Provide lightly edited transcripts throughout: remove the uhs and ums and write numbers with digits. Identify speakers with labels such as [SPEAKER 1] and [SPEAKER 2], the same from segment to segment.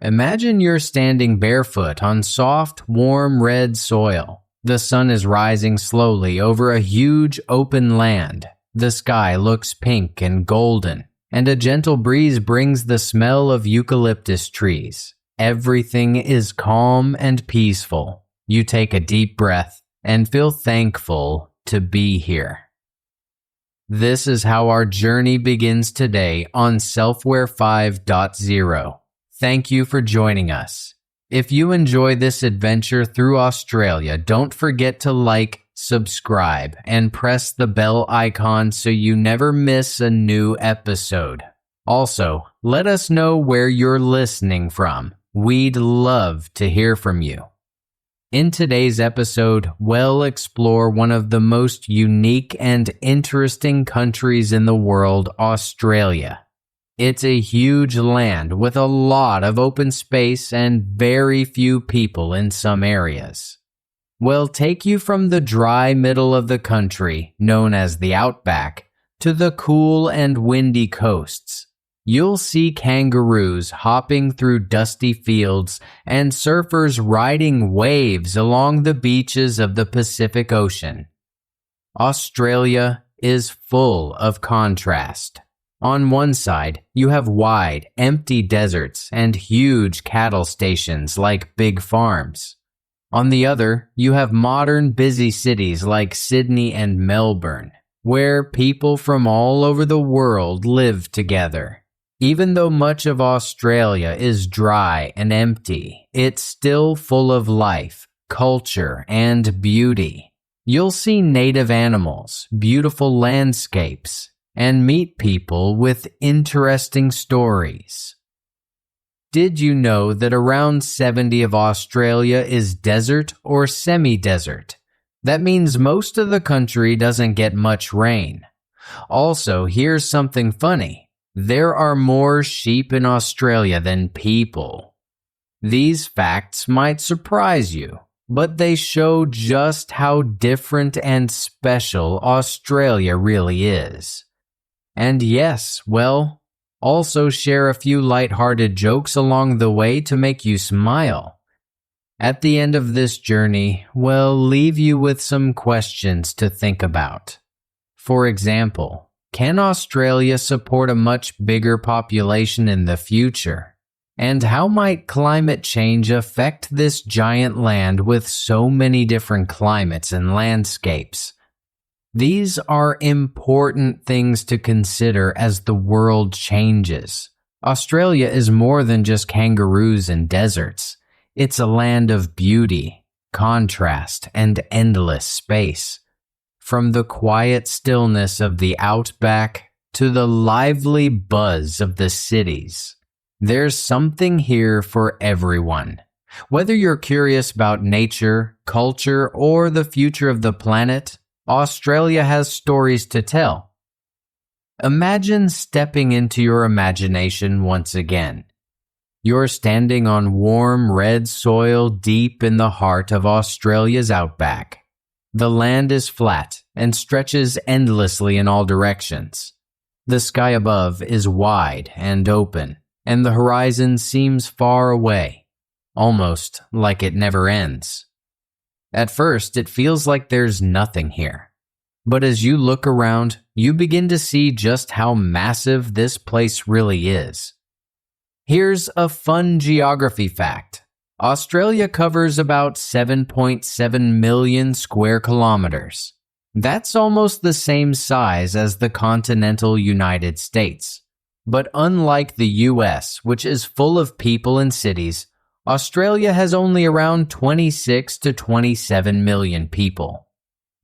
[SPEAKER 1] Imagine you're standing barefoot on soft, warm red soil. The sun is rising slowly over a huge open land. The sky looks pink and golden, and a gentle breeze brings the smell of eucalyptus trees. Everything is calm and peaceful. You take a deep breath and feel thankful to be here. This is how our journey begins today on Selfware 5.0. Thank you for joining us. If you enjoy this adventure through Australia, don't forget to like, subscribe, and press the bell icon so you never miss a new episode. Also, let us know where you're listening from. We'd love to hear from you. In today's episode, we'll explore one of the most unique and interesting countries in the world, Australia. It's a huge land with a lot of open space and very few people in some areas. We'll take you from the dry middle of the country, known as the Outback, to the cool and windy coasts. You'll see kangaroos hopping through dusty fields and surfers riding waves along the beaches of the Pacific Ocean. Australia is full of contrast. On one side, you have wide, empty deserts and huge cattle stations like big farms. On the other, you have modern, busy cities like Sydney and Melbourne, where people from all over the world live together. Even though much of Australia is dry and empty, it's still full of life, culture, and beauty. You'll see native animals, beautiful landscapes, and meet people with interesting stories. Did you know that around 70% of Australia is desert or semi-desert? That means most of the country doesn't get much rain. Also, here's something funny. There are more sheep in Australia than people. These facts might surprise you, but they show just how different and special Australia really is. And yes, also share a few lighthearted jokes along the way to make you smile. At the end of this journey, we'll leave you with some questions to think about. For example, can Australia support a much bigger population in the future? And how might climate change affect this giant land with so many different climates and landscapes? These are important things to consider as the world changes. Australia is more than just kangaroos and deserts. It's a land of beauty, contrast, and endless space. From the quiet stillness of the outback to the lively buzz of the cities, there's something here for everyone. Whether you're curious about nature, culture, or the future of the planet, Australia has stories to tell. Imagine stepping into your imagination once again. You're standing on warm red soil deep in the heart of Australia's outback. The land is flat and stretches endlessly in all directions. The sky above is wide and open, and the horizon seems far away, almost like it never ends. At first, it feels like there's nothing here. But as you look around, you begin to see just how massive this place really is. Here's a fun geography fact. Australia covers about 7.7 million square kilometers. That's almost the same size as the continental United States. But unlike the US, which is full of people and cities, Australia has only around 26 to 27 million people.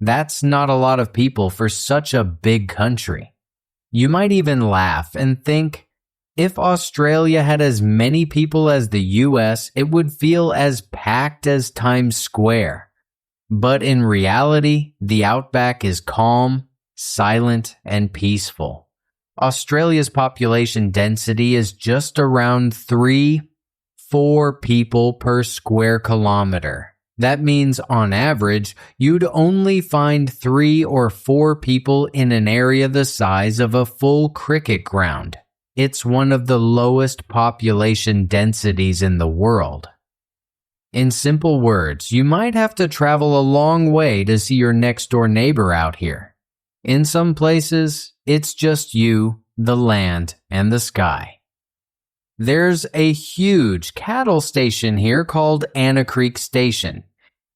[SPEAKER 1] That's not a lot of people for such a big country. You might even laugh and think, if Australia had as many people as the US, it would feel as packed as Times Square. But in reality, the outback is calm, silent, and peaceful. Australia's population density is just around 3-4 people per square kilometer. That means, on average, you'd only find 3 or 4 people in an area the size of a full cricket ground. it's one of the lowest population densities in the world. In simple words, you might have to travel a long way to see your next-door neighbor out here. In some places, it's just you, the land, and the sky. There's a huge cattle station here called Anna Creek Station.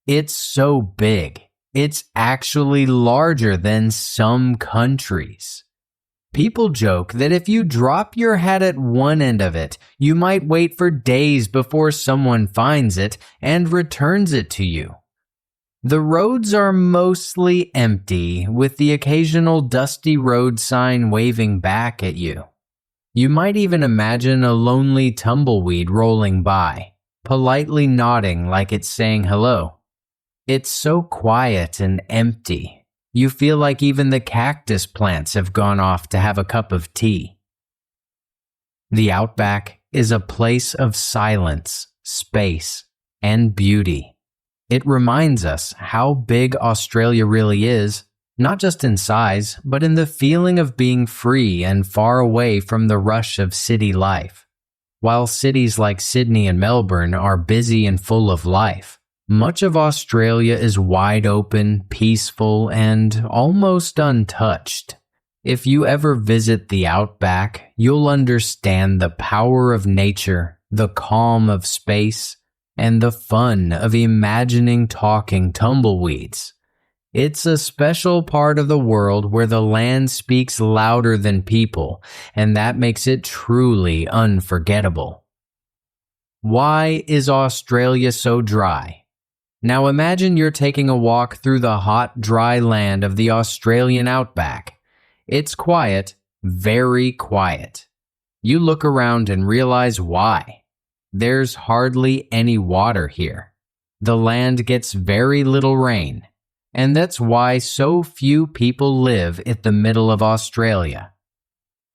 [SPEAKER 1] It's so big, it's actually larger than some countries. People joke that if you drop your hat at one end of it, you might wait for days before someone finds it and returns it to you. The roads are mostly empty, with the occasional dusty road sign waving back at you. You might even imagine a lonely tumbleweed rolling by, politely nodding like it's saying hello. It's so quiet and empty. You feel like even the cactus plants have gone off to have a cup of tea. The Outback is a place of silence, space, and beauty. It reminds us how big Australia really is, not just in size, but in the feeling of being free and far away from the rush of city life. While cities like Sydney and Melbourne are busy and full of life, much of Australia is wide open, peaceful, and almost untouched. If you ever visit the Outback, you'll understand the power of nature, the calm of space, and the fun of imagining talking tumbleweeds. It's a special part of the world where the land speaks louder than people, and that makes it truly unforgettable. Why is Australia so dry? Now imagine you're taking a walk through the hot, dry land of the Australian Outback. It's quiet, very quiet. You look around and realize why. There's hardly any water here. The land gets very little rain, and that's why so few people live in the middle of Australia.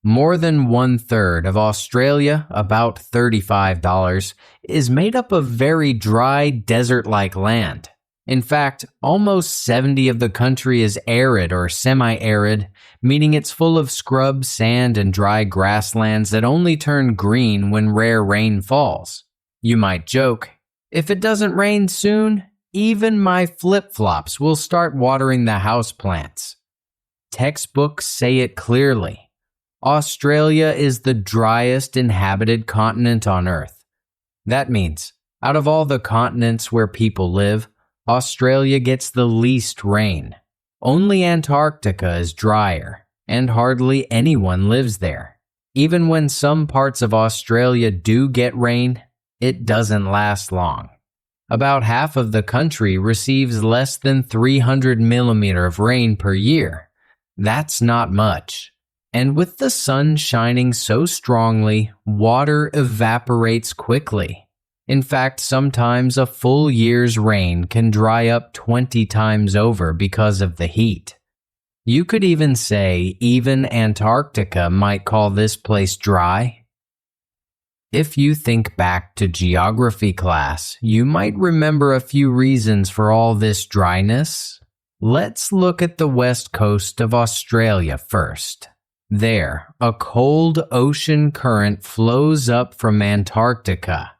[SPEAKER 1] More than 1/3 of Australia, about $35, is made up of very dry, desert-like land. In fact, almost 70% of the country is arid or semi-arid, meaning it's full of scrub, sand, and dry grasslands that only turn green when rare rain falls. You might joke, if it doesn't rain soon, even my flip-flops will start watering the houseplants. Textbooks say it clearly. Australia is the driest inhabited continent on Earth. That means, out of all the continents where people live, Australia gets the least rain. Only Antarctica is drier, and hardly anyone lives there. Even when some parts of Australia do get rain, it doesn't last long. About half of the country receives less than 300 millimeters of rain per year. That's not much. And with the sun shining so strongly, water evaporates quickly. In fact, sometimes a full year's rain can dry up 20 times over because of the heat. You could even say even Antarctica might call this place dry. If you think back to geography class, you might remember a few reasons for all this dryness. Let's look at the west coast of Australia first. There, a cold ocean current flows up from Antarctica.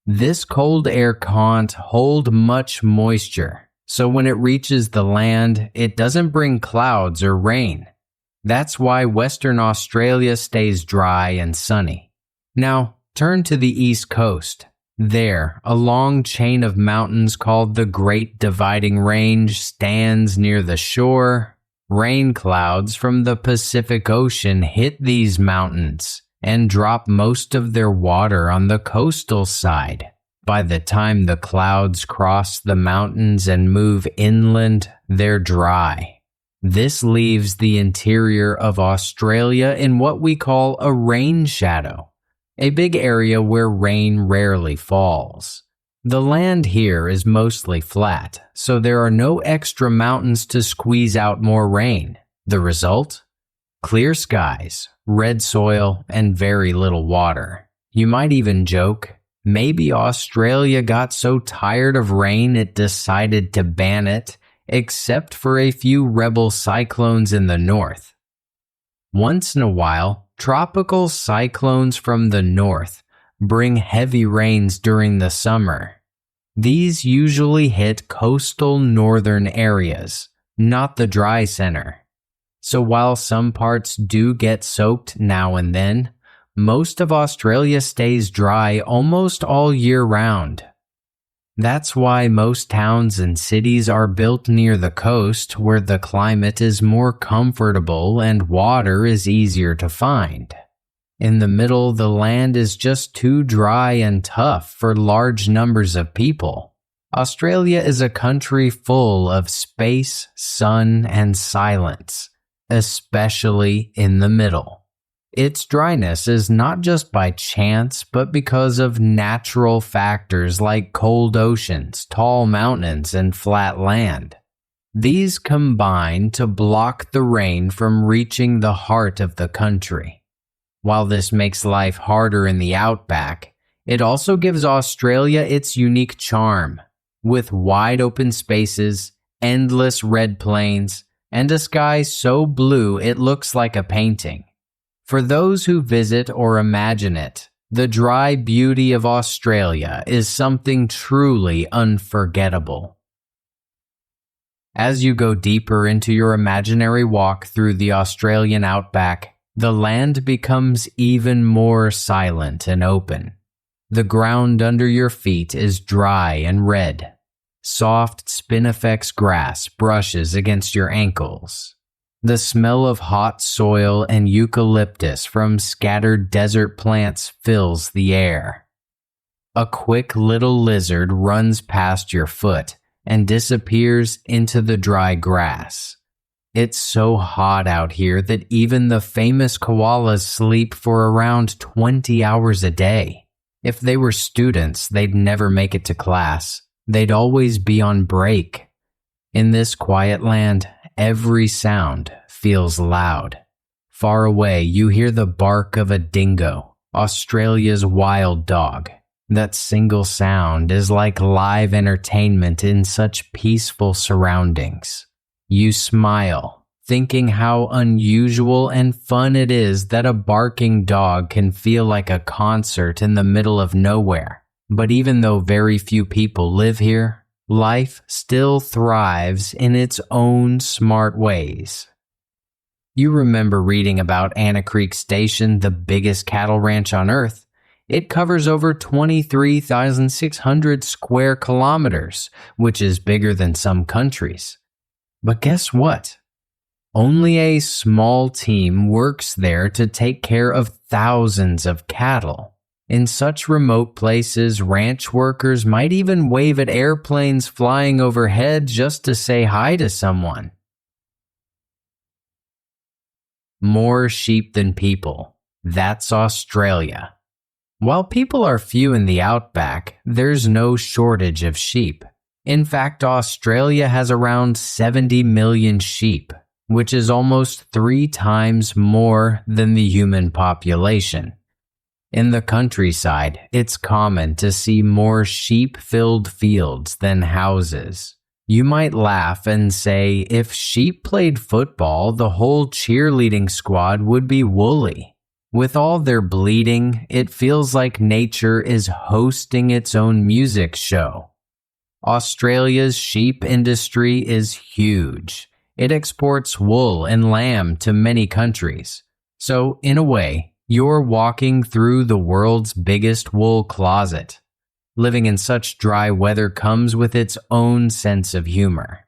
[SPEAKER 1] This cold air can't hold much moisture, so when it reaches the land, it doesn't bring clouds or rain. That's why Western Australia stays dry and sunny. Now, turn to the east coast. There, a long chain of mountains called the Great Dividing Range stands near the shore. Rain clouds from the Pacific Ocean hit these mountains and drop most of their water on the coastal side. By the time the clouds cross the mountains and move inland, they're dry. This leaves the interior of Australia in what we call a rain shadow, a big area where rain rarely falls. The land here is mostly flat, so there are no extra mountains to squeeze out more rain. The result? Clear skies, red soil, and very little water. You might even joke, maybe Australia got so tired of rain it decided to ban it, except for a few rebel cyclones in the north. Once in a while, Tropical cyclones from the north bring heavy rains during the summer. These usually hit coastal northern areas, not the dry center. So while some parts do get soaked now and then, most of Australia stays dry almost all year round. That's why most towns and cities are built near the coast, where the climate is more comfortable and water is easier to find. In the middle, the land is just too dry and tough for large numbers of people. Australia is a country full of space, sun, and silence, especially in the middle. Its dryness is not just by chance, but because of natural factors like cold oceans, tall mountains, and flat land. These combine to block the rain from reaching the heart of the country. While this makes life harder in the outback, it also gives Australia its unique charm, with wide open spaces, endless red plains, and a sky so blue it looks like a painting. For those who visit or imagine it, the dry beauty of Australia is something truly unforgettable. As you go deeper into your imaginary walk through the Australian outback, the land becomes even more silent and open. The ground under your feet is dry and red. Soft spinifex grass brushes against your ankles. The smell of hot soil and eucalyptus from scattered desert plants fills the air. A quick little lizard runs past your foot and disappears into the dry grass. It's so hot out here that even the famous koalas sleep for around 20 hours a day. If they were students, they'd never make it to class. They'd always be on break. In this quiet land, every sound feels loud. Far away, you hear the bark of a dingo, Australia's wild dog. That single sound is like live entertainment in such peaceful surroundings. You smile, thinking how unusual and fun it is that a barking dog can feel like a concert in the middle of nowhere. But even though very few people live here, life still thrives in its own smart ways. You remember reading about Anna Creek Station, the biggest cattle ranch on Earth. It covers over 23,600 square kilometers, which is bigger than some countries. But guess what? Only a small team works there to take care of thousands of cattle. In such remote places, ranch workers might even wave at airplanes flying overhead just to say hi to someone. More sheep than people. That's Australia. While people are few in the outback, there's no shortage of sheep. In fact, Australia has around 70 million sheep, which is almost 3 times more than the human population. In the countryside, it's common to see more sheep-filled fields than houses. You might laugh and say if sheep played football, the whole cheerleading squad would be woolly. With all their bleating, it feels like nature is hosting its own music show. Australia's sheep industry is huge. It exports wool and lamb to many countries. So, in a way, you're walking through the world's biggest wool closet. Living in such dry weather comes with its own sense of humor.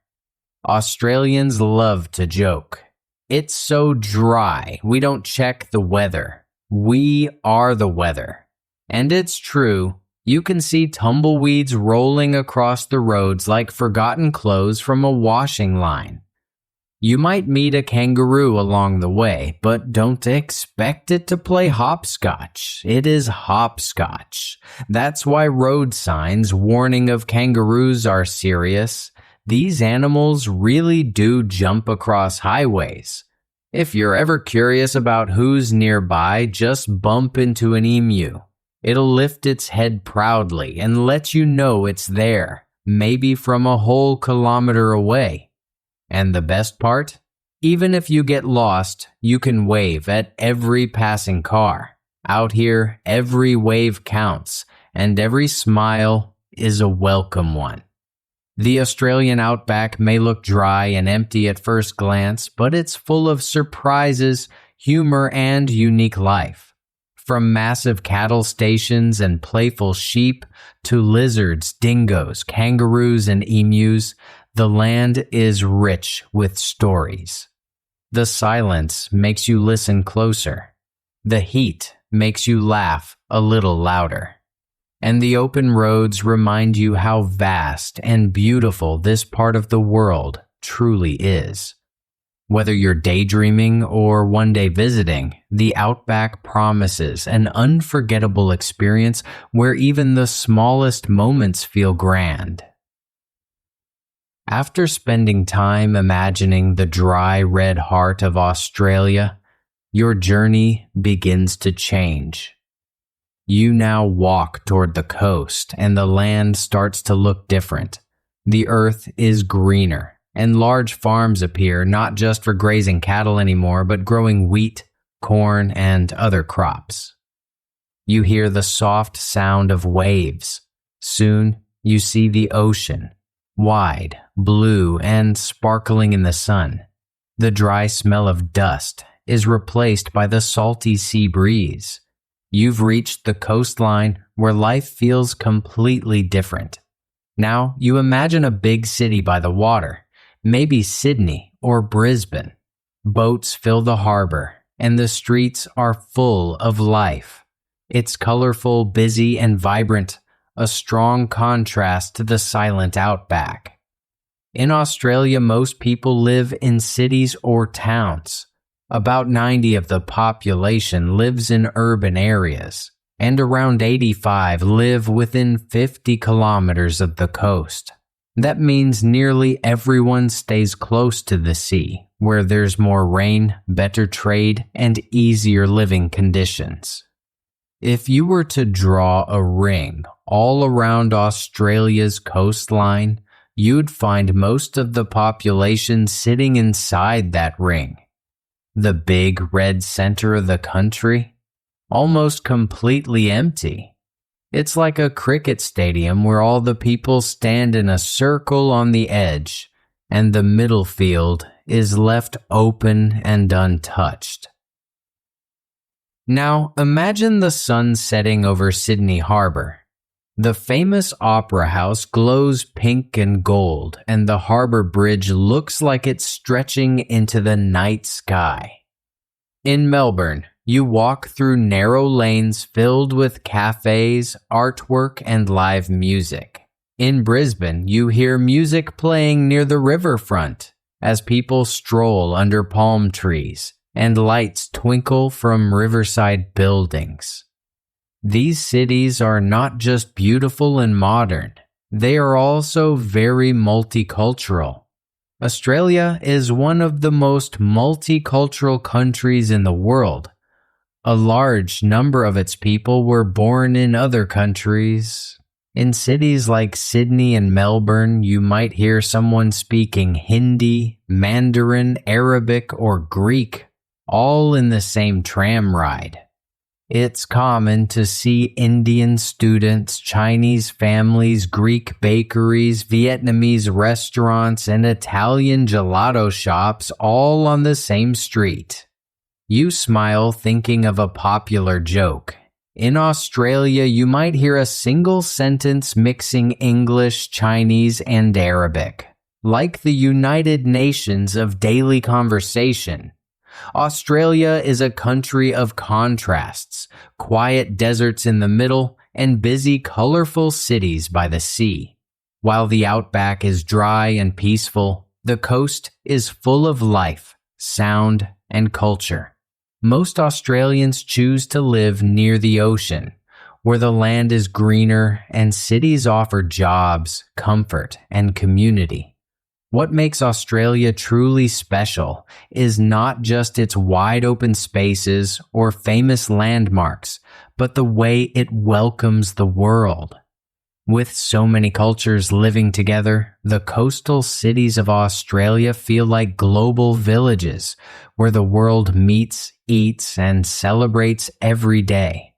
[SPEAKER 1] Australians love to joke. It's so dry, we don't check the weather. We are the weather. And it's true, you can see tumbleweeds rolling across the roads like forgotten clothes from a washing line. You might meet a kangaroo along the way, but don't expect it to play hopscotch. It is hopscotch. That's why road signs warning of kangaroos are serious. These animals really do jump across highways. If you're ever curious about who's nearby, just bump into an emu. It'll lift its head proudly and let you know it's there, maybe from a whole kilometer away. And the best part? Even if you get lost, you can wave at every passing car. Out here, every wave counts, and every smile is a welcome one. The Australian outback may look dry and empty at first glance, but it's full of surprises, humor, and unique life. From massive cattle stations and playful sheep to lizards, dingoes, kangaroos, and emus, the land is rich with stories. The silence makes you listen closer. The heat makes you laugh a little louder. And the open roads remind you how vast and beautiful this part of the world truly is. Whether you're daydreaming or one day visiting, the Outback promises an unforgettable experience where even the smallest moments feel grand. After spending time imagining the dry red heart of Australia, your journey begins to change. You now walk toward the coast, and the land starts to look different. The earth is greener, and large farms appear not just for grazing cattle anymore, but growing wheat, corn, and other crops. You hear the soft sound of waves. Soon, you see the ocean, wide, blue, and sparkling in the sun. The dry smell of dust is replaced by the salty sea breeze. You've reached the coastline where life feels completely different. Now you imagine a big city by the water, maybe Sydney or Brisbane. Boats fill the harbor, and the streets are full of life. It's colorful, busy, and vibrant, a strong contrast to the silent outback. In Australia, most people live in cities or towns. About 90% of the population lives in urban areas, and around 85% live within 50 kilometers of the coast. That means nearly everyone stays close to the sea, where there's more rain, better trade, and easier living conditions. If you were to draw a ring all around Australia's coastline, you'd find most of the population sitting inside that ring. The big red center of the country, almost completely empty. It's like a cricket stadium where all the people stand in a circle on the edge, and the middle field is left open and untouched. Now imagine the sun setting over Sydney Harbor. The famous Opera House glows pink and gold, and the harbor bridge looks like it's stretching into the night sky. In Melbourne, you walk through narrow lanes filled with cafes, artwork, and live music. In Brisbane, you hear music playing near the riverfront as people stroll under palm trees, and lights twinkle from riverside buildings. These cities are not just beautiful and modern, they are also very multicultural. Australia is one of the most multicultural countries in the world. A large number of its people were born in other countries. In cities like Sydney and Melbourne, you might hear someone speaking Hindi, Mandarin, Arabic, or Greek, all in the same tram ride. It's common to see Indian students, Chinese families, Greek bakeries, Vietnamese restaurants, and Italian gelato shops all on the same street. You smile thinking of a popular joke. In Australia, you might hear a single sentence mixing English, Chinese, and Arabic, like the United Nations of daily conversation. Australia is a country of contrasts, quiet deserts in the middle, and busy, colorful cities by the sea. While the outback is dry and peaceful, the coast is full of life, sound, and culture. Most Australians choose to live near the ocean, where the land is greener and cities offer jobs, comfort, and community. What makes Australia truly special is not just its wide open spaces or famous landmarks, but the way it welcomes the world. With so many cultures living together, the coastal cities of Australia feel like global villages where the world meets, eats, and celebrates every day.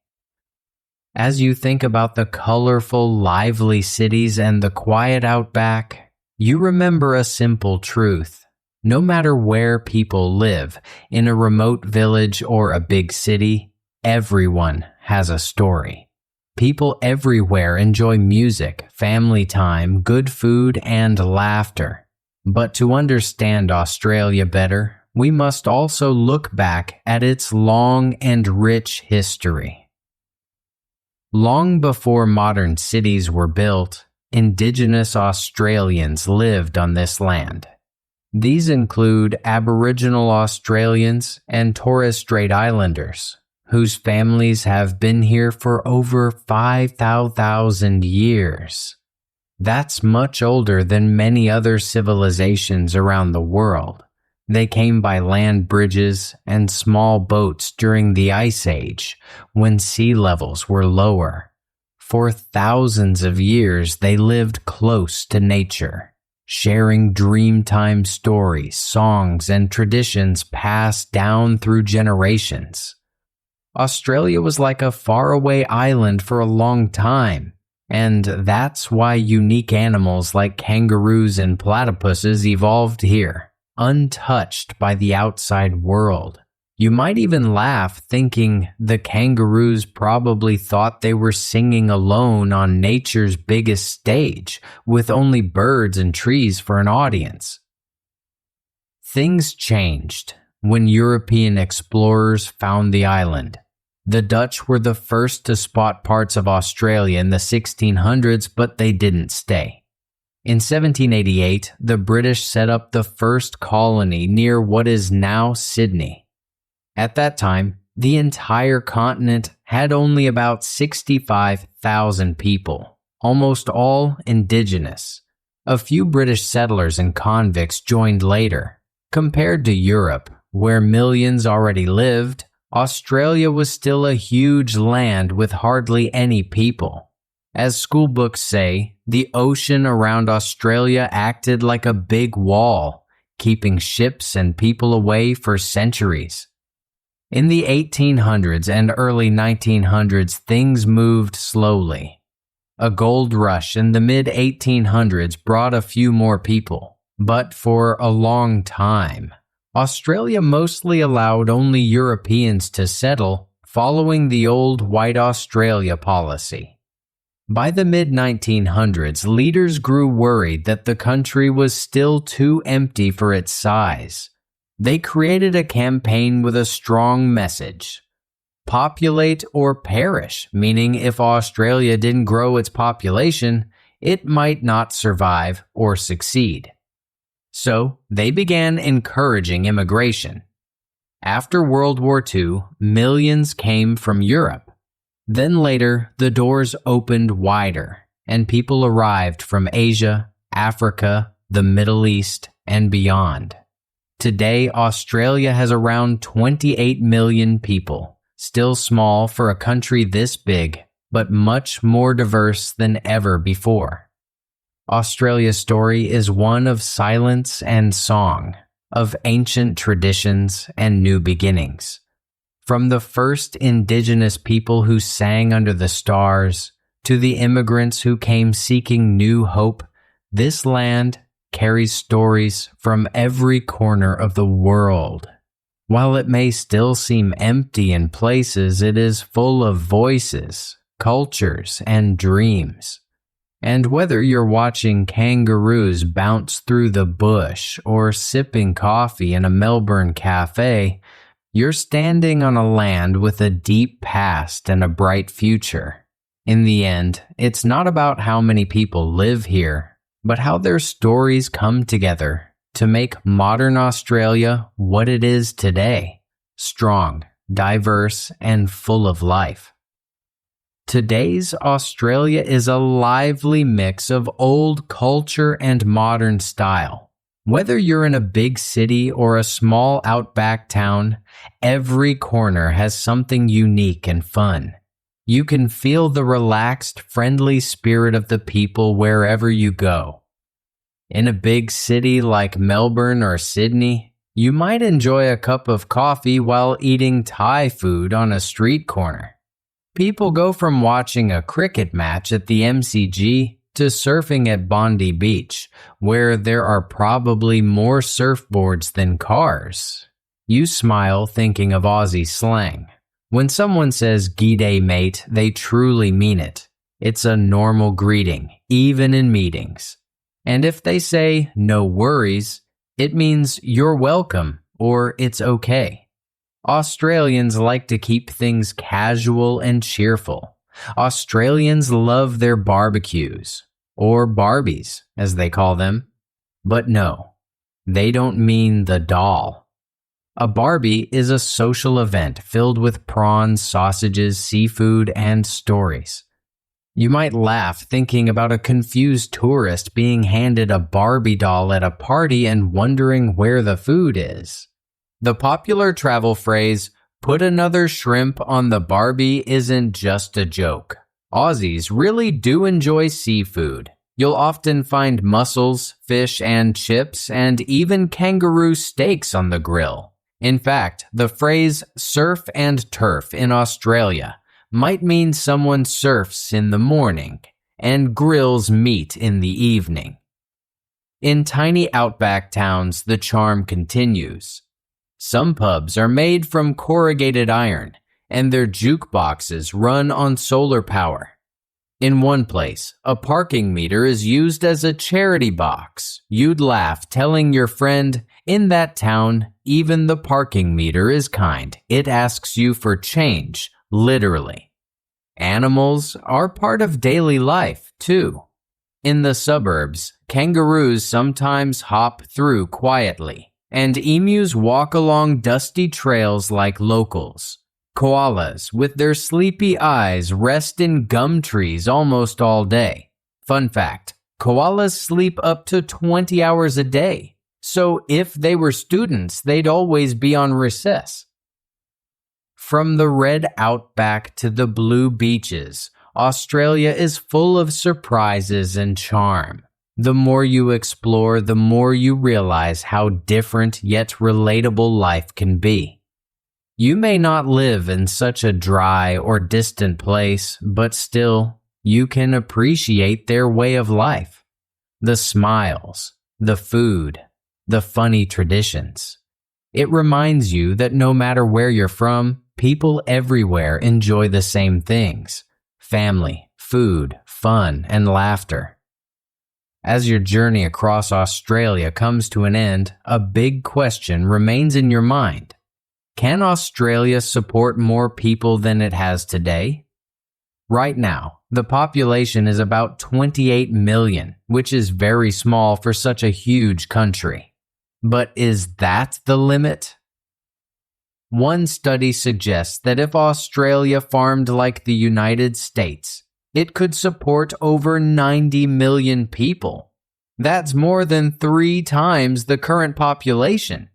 [SPEAKER 1] As you think about the colorful, lively cities and the quiet outback, you remember a simple truth. No matter where people live, in a remote village or a big city, everyone has a story. People everywhere enjoy music, family time, good food, and laughter. But to understand Australia better, we must also look back at its long and rich history. Long before modern cities were built, Indigenous Australians lived on this land. These include Aboriginal Australians and Torres Strait Islanders, whose families have been here for over 5,000 years. That's much older than many other civilizations around the world. They came by land bridges and small boats during the Ice Age, when sea levels were lower. For thousands of years, they lived close to nature, sharing Dreamtime stories, songs, and traditions passed down through generations. Australia was like a faraway island for a long time, and that's why unique animals like kangaroos and platypuses evolved here, untouched by the outside world. You might even laugh thinking the kangaroos probably thought they were singing alone on nature's biggest stage, with only birds and trees for an audience. Things changed when European explorers found the island. The Dutch were the first to spot parts of Australia in the 1600s, but they didn't stay. In 1788, the British set up the first colony near what is now Sydney. At that time, the entire continent had only about 65,000 people, almost all indigenous. A few British settlers and convicts joined later. Compared to Europe, where millions already lived, Australia was still a huge land with hardly any people. As school books say, the ocean around Australia acted like a big wall, keeping ships and people away for centuries. In the 1800s and early 1900s, things moved slowly. A gold rush in the mid-1800s brought a few more people, but for a long time, Australia mostly allowed only Europeans to settle, following the old White Australia policy. By the mid-1900s, leaders grew worried that the country was still too empty for its size. They created a campaign with a strong message: populate or perish, meaning if Australia didn't grow its population, it might not survive or succeed. So they began encouraging immigration. After World War II, millions came from Europe. Then later, the doors opened wider, and people arrived from Asia, Africa, the Middle East, and beyond. Today, Australia has around 28 million people, still small for a country this big, but much more diverse than ever before. Australia's story is one of silence and song, of ancient traditions and new beginnings. From the first indigenous people who sang under the stars, to the immigrants who came seeking new hope, this land carries stories from every corner of the world. While it may still seem empty in places, it is full of voices, cultures, and dreams. And whether you're watching kangaroos bounce through the bush or sipping coffee in a Melbourne cafe, you're standing on a land with a deep past and a bright future. In the end, it's not about how many people live here, but how their stories come together to make modern Australia what it is today: strong, diverse, and full of life. Today's Australia is a lively mix of old culture and modern style. Whether you're in a big city or a small outback town, every corner has something unique and fun. You can feel the relaxed, friendly spirit of the people wherever you go. In a big city like Melbourne or Sydney, you might enjoy a cup of coffee while eating Thai food on a street corner. People go from watching a cricket match at the MCG to surfing at Bondi Beach, where there are probably more surfboards than cars. You smile thinking of Aussie slang. When someone says "G'day mate," they truly mean it. It's a normal greeting, even in meetings. And if they say "no worries," it means you're welcome or it's okay. Australians like to keep things casual and cheerful. Australians love their barbecues, or barbies, as they call them. But no, they don't mean the doll. A barbie is a social event filled with prawns, sausages, seafood, and stories. You might laugh thinking about a confused tourist being handed a Barbie doll at a party and wondering where the food is. The popular travel phrase, "put another shrimp on the Barbie," isn't just a joke. Aussies really do enjoy seafood. You'll often find mussels, fish and chips, and even kangaroo steaks on the grill. In fact, the phrase "surf and turf" in Australia might mean someone surfs in the morning and grills meat in the evening. In tiny outback towns, the charm continues. Some pubs are made from corrugated iron, and their jukeboxes run on solar power. In one place, a parking meter is used as a charity box. You'd laugh telling your friend, "In that town, even the parking meter is kind. It asks you for change, literally." Animals are part of daily life, too. In the suburbs, kangaroos sometimes hop through quietly, and emus walk along dusty trails like locals. Koalas, with their sleepy eyes, rest in gum trees almost all day. Fun fact, koalas sleep up to 20 hours a day, so if they were students, they'd always be on recess. From the red outback to the blue beaches, Australia is full of surprises and charm. The more you explore, the more you realize how different yet relatable life can be. You may not live in such a dry or distant place, but still, you can appreciate their way of life. The smiles, the food, the funny traditions. It reminds you that no matter where you're from, people everywhere enjoy the same things: family, food, fun, and laughter. As your journey across Australia comes to an end, a big question remains in your mind. Can Australia support more people than it has today? Right now, the population is about 28 million, which is very small for such a huge country. But is that the limit? One study suggests that if Australia farmed like the United States, it could support over 90 million people. That's more than 3 times the current population.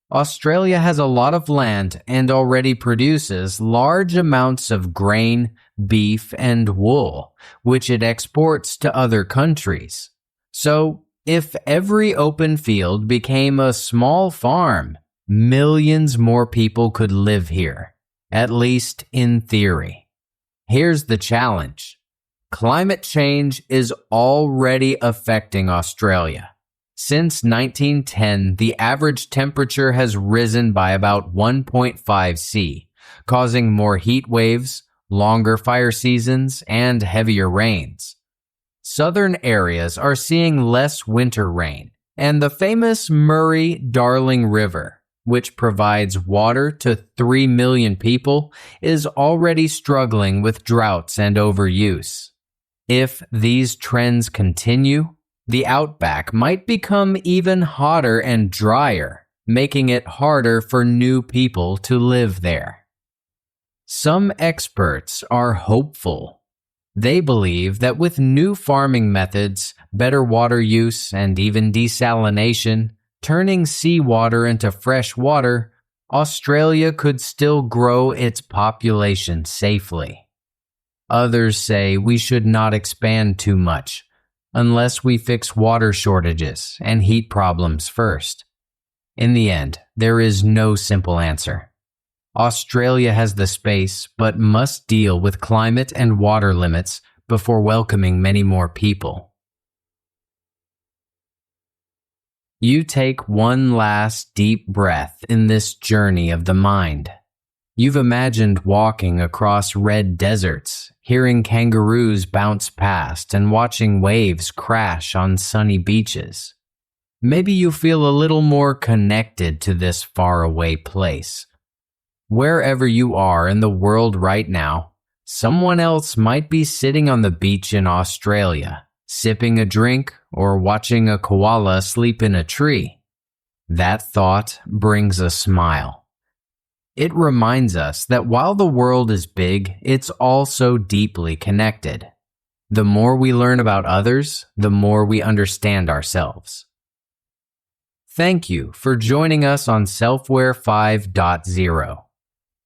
[SPEAKER 1] Australia has a lot of land and already produces large amounts of grain, beef, and wool, which it exports to other countries. So, if every open field became a small farm, millions more people could live here, at least in theory. Here's the challenge. Climate change is already affecting Australia. Since 1910, the average temperature has risen by about 1.5 C, causing more heat waves, longer fire seasons, and heavier rains. Southern areas are seeing less winter rain, and the famous Murray-Darling River, which provides water to 3 million people, is already struggling with droughts and overuse. If these trends continue, the outback might become even hotter and drier, making it harder for new people to live there. Some experts are hopeful. They believe that with new farming methods, better water use, and even desalination, turning seawater into fresh water, Australia could still grow its population safely. Others say we should not expand too much unless we fix water shortages and heat problems first. In the end, there is no simple answer. Australia has the space but must deal with climate and water limits before welcoming many more people. You take one last deep breath in this journey of the mind. You've imagined walking across red deserts, hearing kangaroos bounce past and watching waves crash on sunny beaches. Maybe you feel a little more connected to this faraway place. Wherever you are in the world right now, someone else might be sitting on the beach in Australia, sipping a drink or watching a koala sleep in a tree. That thought brings a smile. It reminds us that while the world is big, it's also deeply connected. The more we learn about others, the more we understand ourselves. Thank you for joining us on Selfware 5.0.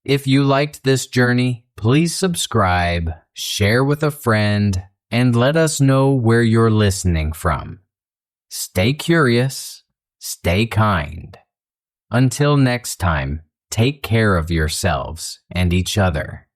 [SPEAKER 1] If you liked this journey, please subscribe, share with a friend, and let us know where you're listening from. Stay curious, stay kind. Until next time, take care of yourselves and each other.